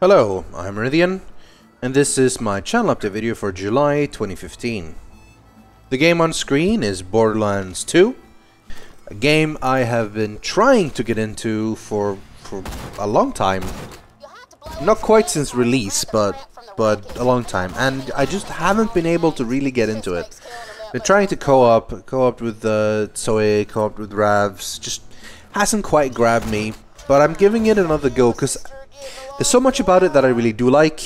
Hello, I'm Rythian, and this is my channel update video for July 2015. The game on screen is Borderlands 2, a game I have been trying to get into for a long time. Not quite since release, but a long time, and I just haven't been able to really get into it. Been trying to co-op with Zoe, co-op with Ravs, just hasn't quite grabbed me, but I'm giving it another go because there's so much about it that I really do like.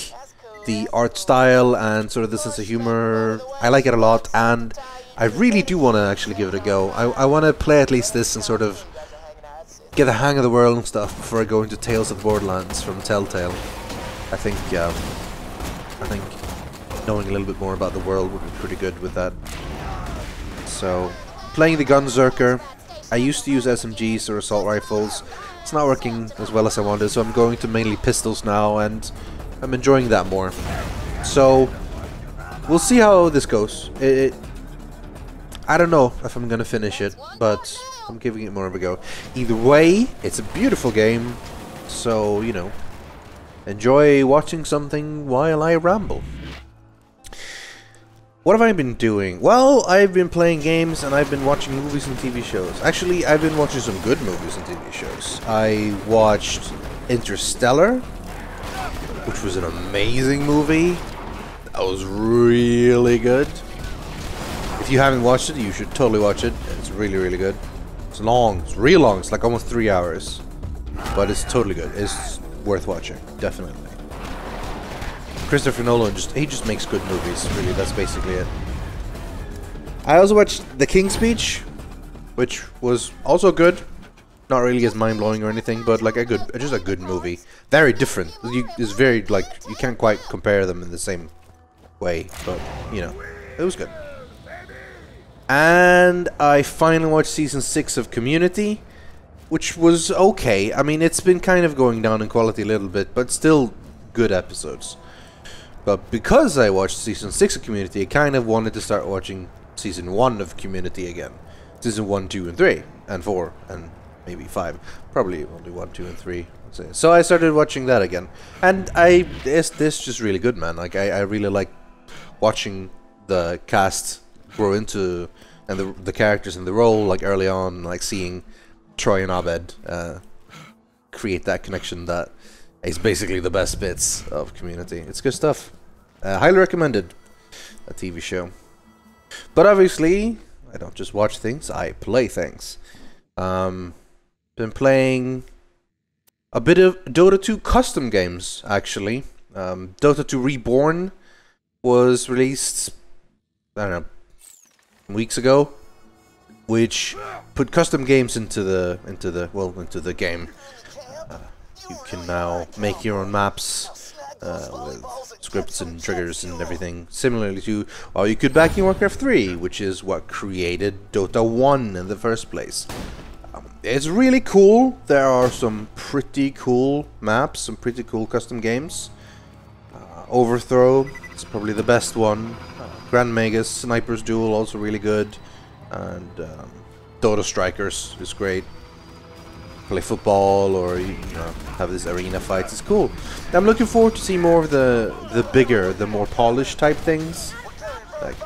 The art style and sort of the sense of humor, I like it a lot, and I really do want to actually give it a go. I want to play at least this and sort of get the hang of the world and stuff before I go into Tales of the Borderlands from Telltale. I think knowing a little bit more about the world would be pretty good with that. So, playing the Gunzerker. I used to use SMGs or assault rifles. It's not working as well as I wanted, so I'm going to mainly pistols now, and I'm enjoying that more. So, we'll see how this goes. I don't know if I'm gonna finish it, but I'm giving it more of a go. Either way, it's a beautiful game, so, you know, enjoy watching something while I ramble. What have I been doing? Well, I've been playing games and I've been watching movies and TV shows. Actually, I've been watching some good movies and TV shows. I watched Interstellar, which was an amazing movie. That was really good. If you haven't watched it, you should totally watch it. It's really, really good. It's long. It's real long. It's like almost 3 hours. But it's totally good. It's worth watching. Definitely. Christopher Nolan he just makes good movies, really. That's basically it. I also watched The King's Speech, which was also good. Not really as mind-blowing or anything, but like just a good movie. Very different. It's very, like, you can't quite compare them in the same way, but, you know, it was good. And I finally watched season 6 of Community, which was okay. I mean, it's been kind of going down in quality a little bit, but still good episodes. But because I watched season 6 of Community, I kind of wanted to start watching season 1 of Community again. Season 1, 2, and 3, and 4, and maybe 5. Probably only 1, 2, and 3. So I started watching that again. And this just really good, man. Like, I really like watching the cast grow into, and the characters in the role, like early on, like seeing Troy and Abed create that connection that is basically the best bits of Community. It's good stuff. Highly recommended. A TV show. But obviously, I don't just watch things, I play things. Been playing a bit of Dota 2 custom games, actually. Dota 2 Reborn was released, I don't know, weeks ago, which put custom games into the game. You can now make your own maps with scripts and triggers and everything, similarly to, well, you could back in Warcraft 3, which is what created Dota 1 in the first place. It's really cool. There are some pretty cool maps, some pretty cool custom games. Overthrow is probably the best one. Grand Magus, Sniper's Duel, also really good. And Dota Strikers is great. Play football, or you know, have this arena fights. It's cool. I'm looking forward to see more of the bigger, the more polished type things.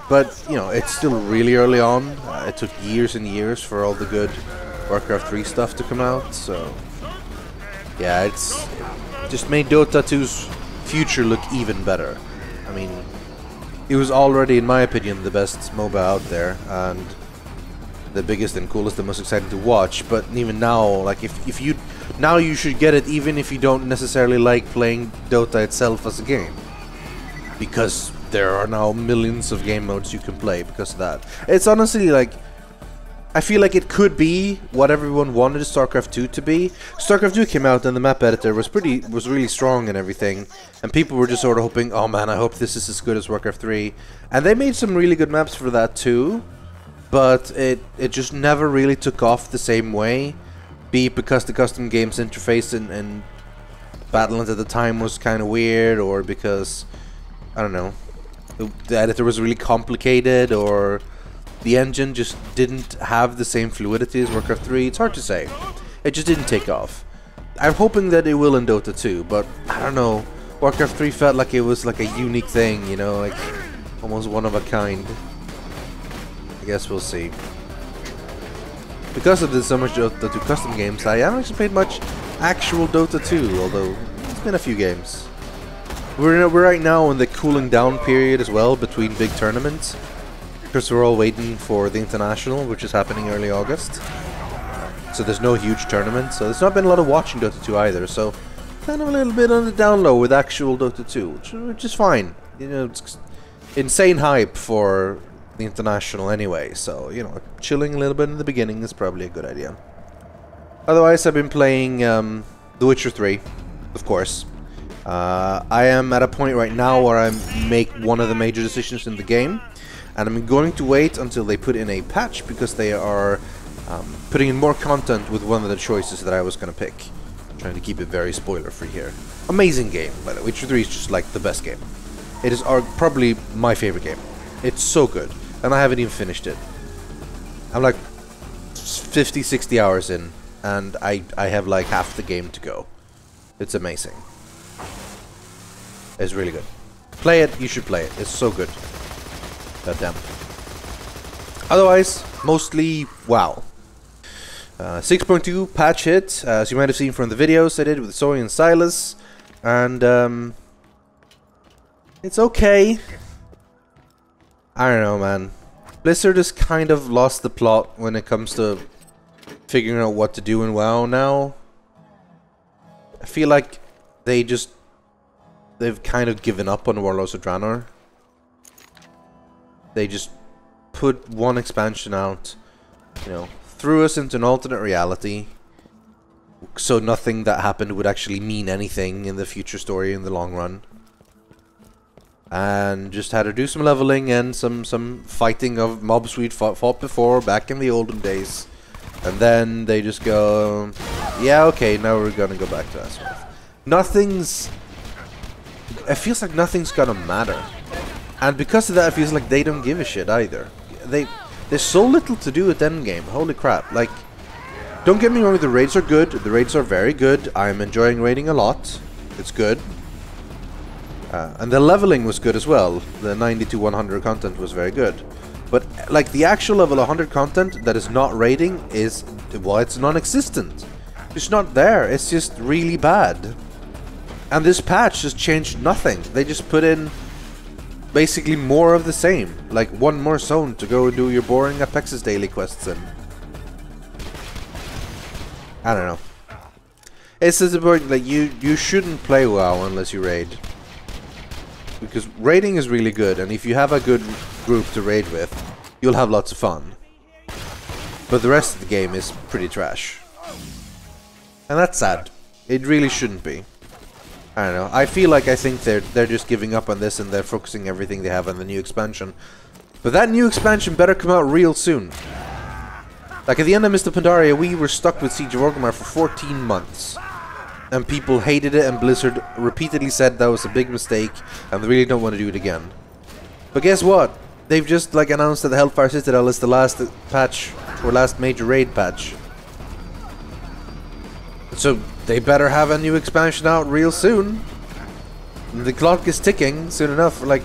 But you know, it's still really early on. It took years and years for all the good Warcraft 3 stuff to come out. So yeah, it's just made Dota 2's future look even better. I mean, it was already, in my opinion, the best MOBA out there, and the biggest and coolest and most exciting to watch. But even now, like, if you now, you should get it even if you don't necessarily like playing Dota itself as a game, because there are now millions of game modes you can play because of that. It's honestly, like, I feel like it could be what everyone wanted StarCraft 2 to be. StarCraft 2 came out and the map editor was really strong and everything, and people were just sort of hoping, oh man, I hope this is as good as Warcraft 3. And they made some really good maps for that too, but it just never really took off the same way. Be it because the custom games interface and Battlenet at the time was kind of weird, or because, I don't know, the editor was really complicated, or the engine just didn't have the same fluidity as Warcraft 3. It's hard to say. It just didn't take off. I'm hoping that it will in Dota 2, but I don't know. Warcraft 3 felt like it was like a unique thing, you know, like almost one of a kind. I guess we'll see. Because of the so much Dota 2 custom games, I haven't actually played much actual Dota 2, although it's been a few games. We're right now in the cooling down period as well between big tournaments, because we're all waiting for the International, which is happening early August. So there's no huge tournament, so there's not been a lot of watching Dota 2 either, so kind of a little bit on the down low with actual Dota 2, which is fine. You know, it's insane hype for the International anyway, so, you know, chilling a little bit in the beginning is probably a good idea. Otherwise, I've been playing The Witcher 3, of course. I am at a point right now where I make one of the major decisions in the game, and I'm going to wait until they put in a patch, because they are putting in more content with one of the choices that I was going to pick. I'm trying to keep it very spoiler-free here. Amazing game, by the way. Witcher 3 is just like the best game. It is probably my favorite game. It's so good, and I haven't even finished it. I'm like 50, 60 hours in, and I have like half the game to go. It's amazing. It's really good. Play it, you should play it. It's so good. Goddamn. Otherwise, mostly WoW. 6.2 patch hit, as you might have seen from the videos I did with Zoe and Silas, and it's okay. I don't know, man. Blizzard has kind of lost the plot when it comes to figuring out what to do in WoW now. I feel like they've kind of given up on Warlords of Draenor. They just put one expansion out, you know, threw us into an alternate reality, so nothing that happened would actually mean anything in the future story in the long run. And just had to do some leveling and some fighting of mobs we'd fought before back in the olden days. And then they just go, yeah, okay, now we're gonna go back to that stuff. It feels like nothing's gonna matter. And because of that, it feels like they don't give a shit either. There's so little to do at endgame. Holy crap. Like, don't get me wrong, the raids are good. The raids are very good. I'm enjoying raiding a lot. It's good. And the leveling was good as well. The 90 to 100 content was very good. But, like, the actual level 100 content that is not raiding is, well, it's non-existent. It's not there. It's just really bad. And this patch just changed nothing. They just put in basically more of the same. Like one more zone to go do your boring Apexis daily quests in. I don't know. It's just about like you shouldn't play WoW unless you raid. Because raiding is really good, and if you have a good group to raid with, you'll have lots of fun. But the rest of the game is pretty trash. And that's sad. It really shouldn't be. I don't know. I think they're just giving up on this and they're focusing everything they have on the new expansion. But that new expansion better come out real soon. Like at the end of Mr. Pandaria, we were stuck with Siege of Orgrimmar for 14 months. And people hated it, and Blizzard repeatedly said that was a big mistake and they really don't want to do it again. But guess what? They've just like announced that the Hellfire Citadel is the last patch, or last major raid patch. So they better have a new expansion out real soon. The clock is ticking soon enough. Like,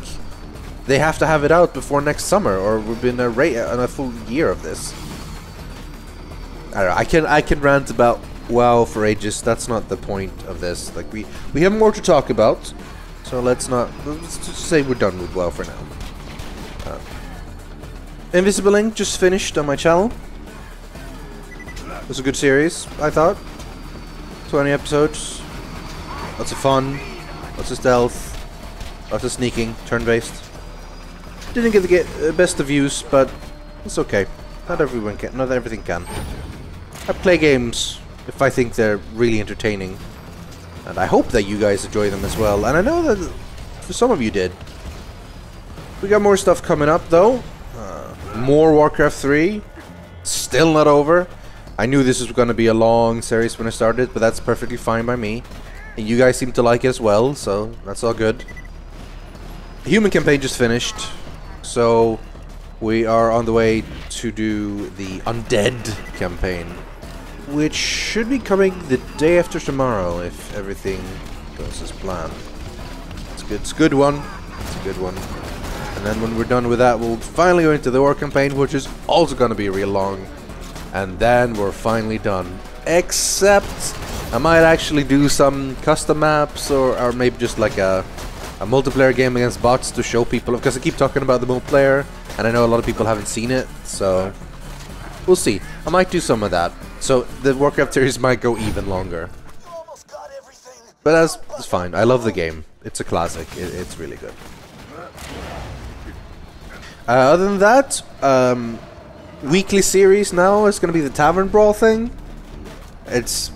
they have to have it out before next summer, or we've been on a full year of this. I don't know. I can rant about WoW for ages. That's not the point of this. Like we have more to talk about, so let's just say we're done with WoW for now. Invisible Ink just finished on my channel. It was a good series, I thought. 20 episodes, lots of fun, lots of stealth, lots of sneaking, turn-based. Didn't get the best of views, but it's okay. Not everything can. I play games if I think they're really entertaining, and I hope that you guys enjoy them as well. And I know that for some of you did. We got more stuff coming up though. More Warcraft 3, still not over. I knew this was going to be a long series when I started, but that's perfectly fine by me. And you guys seem to like it as well, so that's all good. The human campaign just finished, so we are on the way to do the undead campaign, which should be coming the day after tomorrow if everything goes as planned. It's a good one. It's a good one. And then when we're done with that, we'll finally go into the war campaign, which is also going to be real long. And then we're finally done. Except I might actually do some custom maps, or maybe just like a multiplayer game against bots to show people, because I keep talking about the multiplayer and I know a lot of people haven't seen it, so we'll see. I might do some of that, so the Warcraft series might go even longer, but that's fine. I love the game. It's a classic. It's really good. Other than that, weekly series now is going to be the Tavern Brawl thing. It's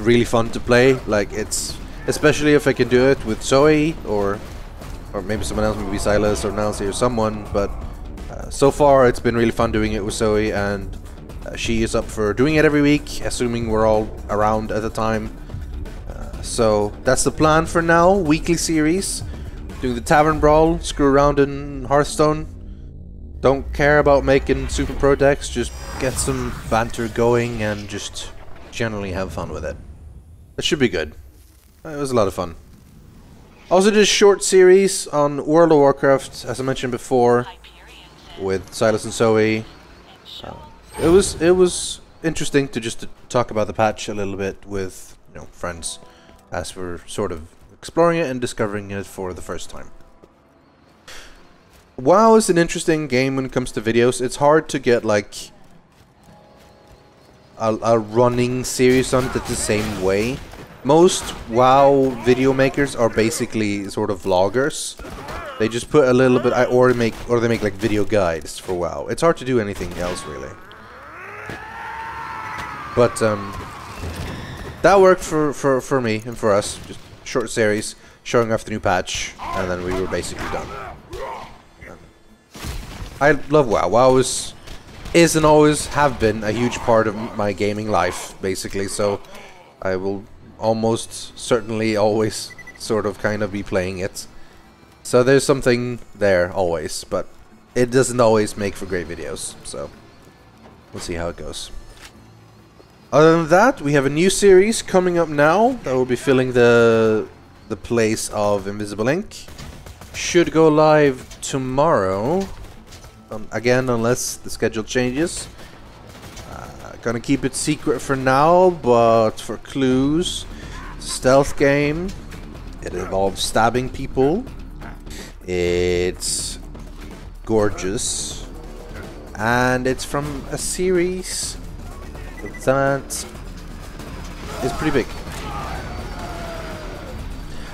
really fun to play. Like, it's especially if I can do it with Zoe or maybe someone else, maybe Silas or Nancy or someone. But so far it's been really fun doing it with Zoe, and she is up for doing it every week, assuming we're all around at the time. So that's the plan for now. Weekly series, doing the Tavern Brawl, screw around in Hearthstone. Don't care about making super pro decks, just get some banter going and just generally have fun with it. It should be good. It was a lot of fun. Also did a short series on World of Warcraft, as I mentioned before, with Silas and Zoe. It was interesting to just talk about the patch a little bit with, you know, friends, as we're sort of exploring it and discovering it for the first time. WoW is an interesting game when it comes to videos. It's hard to get like a running series on it the same way. Most WoW video makers are basically sort of vloggers. They just put a little bit, or they make like video guides for WoW. It's hard to do anything else really. But that worked for me and for us. Just short series showing off the new patch, and then we were basically done. I love WoW. WoW is and always have been a huge part of my gaming life, basically. So I will almost certainly always sort of kind of be playing it. So there's something there always, but it doesn't always make for great videos. So we'll see how it goes. Other than that, we have a new series coming up now that will be filling the place of Invisible Ink. Should go live tomorrow. Again, unless the schedule changes. Gonna keep it secret for now, but for clues, it's a stealth game. It involves stabbing people. It's gorgeous, and it's from a series that is pretty big.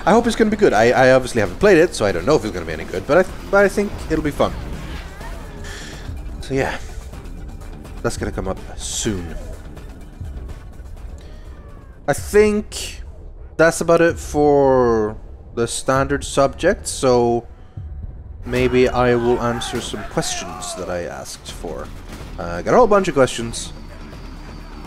I hope it's gonna be good. I obviously haven't played it, so I don't know if it's gonna be any good, but I think it'll be fun. So yeah, that's gonna come up soon. I think that's about it for the standard subject, so maybe I will answer some questions that I asked for. I got a whole bunch of questions,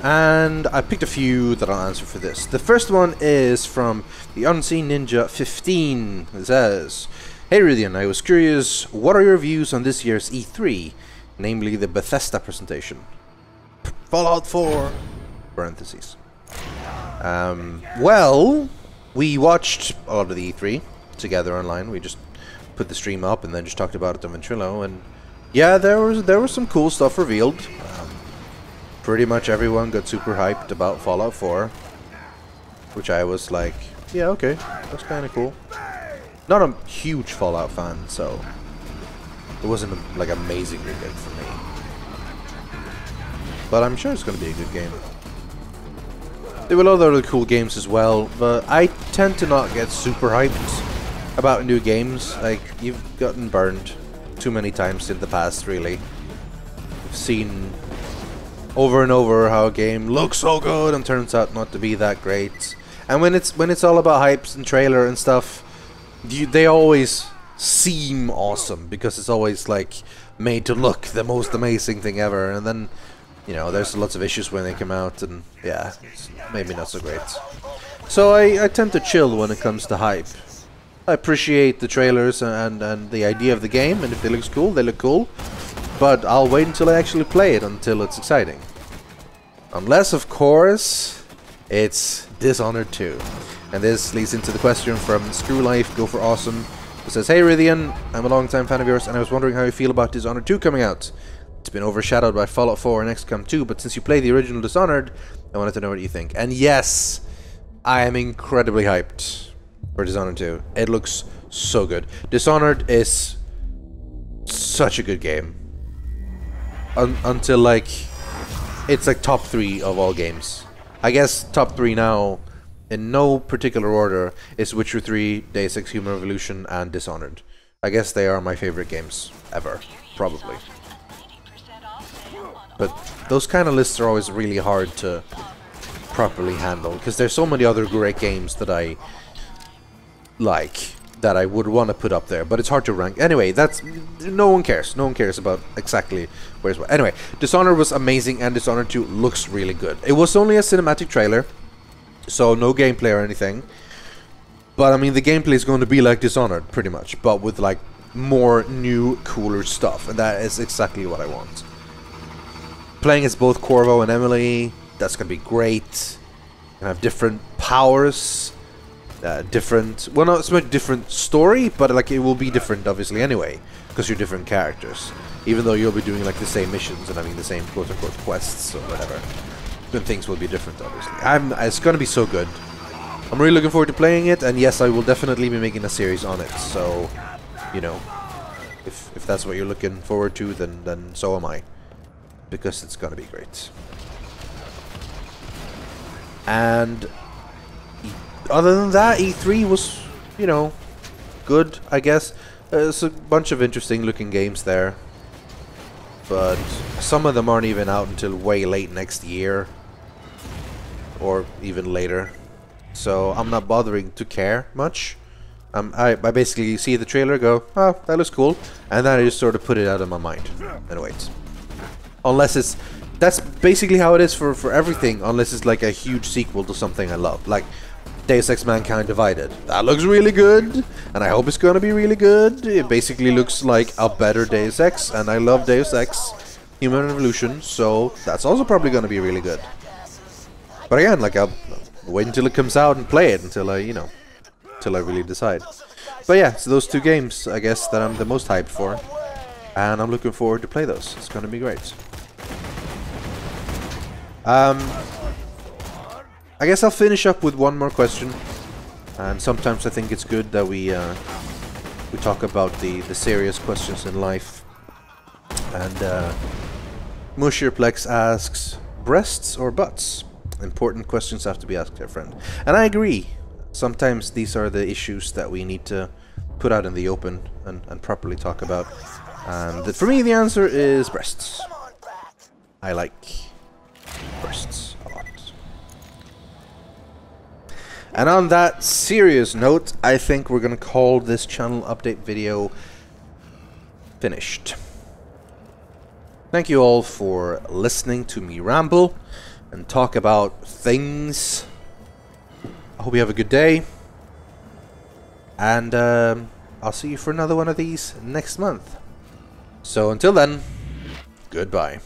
and I picked a few that I'll answer for this. The first one is from the Unseen Ninja 15. It says, "Hey Rythian, I was curious, what are your views on this year's E3? Namely the Bethesda presentation. Fallout 4, parentheses." Well, we watched a lot of the E3 together online. We just put the stream up and then just talked about it on Ventrilo, and yeah, there was some cool stuff revealed. Pretty much everyone got super hyped about Fallout 4, which I was like, yeah, okay, that's kind of cool. Not a huge Fallout fan, so it wasn't like amazingly good for me, but I'm sure it's going to be a good game. There were a lot of other cool games as well, but I tend to not get super hyped about new games. Like, you've gotten burned too many times in the past, really. I've seen over and over how a game looks so good and turns out not to be that great. And when it's all about hypes and trailer and stuff, they always seem awesome because it's always like made to look the most amazing thing ever, and then, you know, there's lots of issues when they come out, and yeah, it's maybe not so great. So I tend to chill when it comes to hype. I appreciate the trailers and the idea of the game, and if they look cool, they look cool, but I'll wait until I actually play it until it's exciting. Unless, of course, it's Dishonored 2. And this leads into the question from Screw Life, Go for Awesome, who says, "Hey Rythian, I'm a long-time fan of yours, and I was wondering how you feel about Dishonored 2 coming out. It's been overshadowed by Fallout 4 and XCOM 2, but since you played the original Dishonored, I wanted to know what you think." And yes, I am incredibly hyped for Dishonored 2. It looks so good. Dishonored is such a good game. Until, like, it's like top 3 of all games. I guess top 3 now, in no particular order, is Witcher 3, Deus Ex Human Revolution, and Dishonored. I guess they are my favorite games ever, probably. But those kind of lists are always really hard to properly handle, because there's so many other great games that I like, that I would want to put up there, but it's hard to rank. Anyway, that's... no one cares. No one cares about exactly where's what. Anyway, Dishonored was amazing, and Dishonored 2 looks really good. It was only a cinematic trailer, so no gameplay or anything. But, I mean, the gameplay is going to be like Dishonored, pretty much, but with, like, more new, cooler stuff, and that is exactly what I want. Playing as both Corvo and Emily, that's going to be great. You have different powers, different... well, not so much different story, but, like, it will be different, obviously, anyway, because you're different characters. Even though you'll be doing, like, the same missions and having the same quote-unquote quests or whatever. Then things will be different, obviously. It's going to be so good. I'm really looking forward to playing it, and yes, I will definitely be making a series on it, so, you know, if that's what you're looking forward to, then so am I. Because it's going to be great. And other than that, E3 was, you know, good, I guess. There's a bunch of interesting looking games there. But some of them aren't even out until way late next year. Or even later. So I'm not bothering to care much. I basically see the trailer, go, oh, that looks cool. And then I just sort of put it out of my mind. And wait. Unless it's... that's basically how it is for everything. Unless it's like a huge sequel to something I love. Like Deus Ex Mankind Divided. That looks really good, and I hope it's gonna be really good. It basically looks like a better Deus Ex, and I love Deus Ex Human Revolution, so that's also probably gonna be really good. But again, like, I'll wait until it comes out and play it until I, you know, till I really decide. But yeah, so those two games, I guess, that I'm the most hyped for, and I'm looking forward to play those. It's gonna be great. I guess I'll finish up with one more question, and sometimes I think it's good that we talk about the serious questions in life. And Mushirplex asks, breasts or butts? Important questions have to be asked, dear friend. And I agree. Sometimes these are the issues that we need to put out in the open and properly talk about. And for me, the answer is breasts. I like breasts a lot. And on that serious note, I think we're gonna call this channel update video finished. Thank you all for listening to me ramble and talk about things. I hope you have a good day. And I'll see you for another one of these next month. So until then, goodbye.